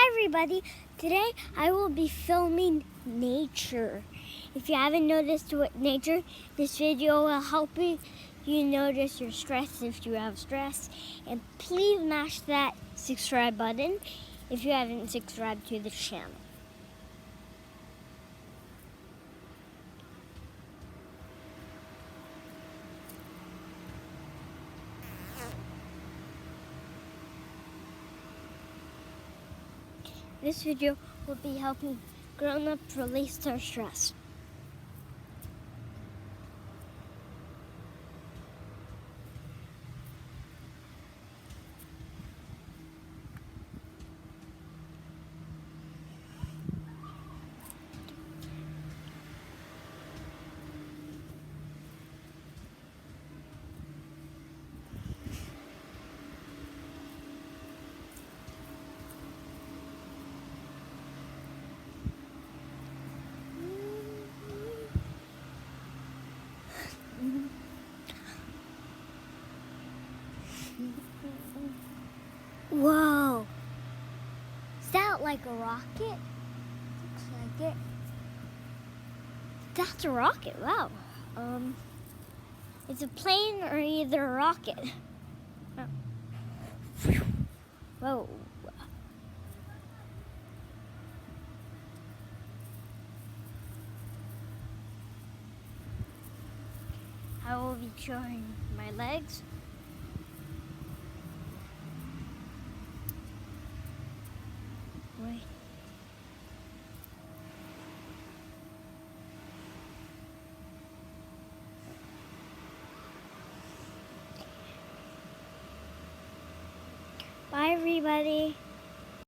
Hi everybody, today I will be filming nature. If you haven't noticed what nature, this video will help you notice your stress if you have stress. And please mash that subscribe button if you haven't subscribed to the channel. This video will be helping grown-ups release their stress. Whoa! Is that like a rocket? Looks like it. That's a rocket, wow. It's a plane or either a rocket. Whoa. I will be showing my legs. Wait. Bye everybody.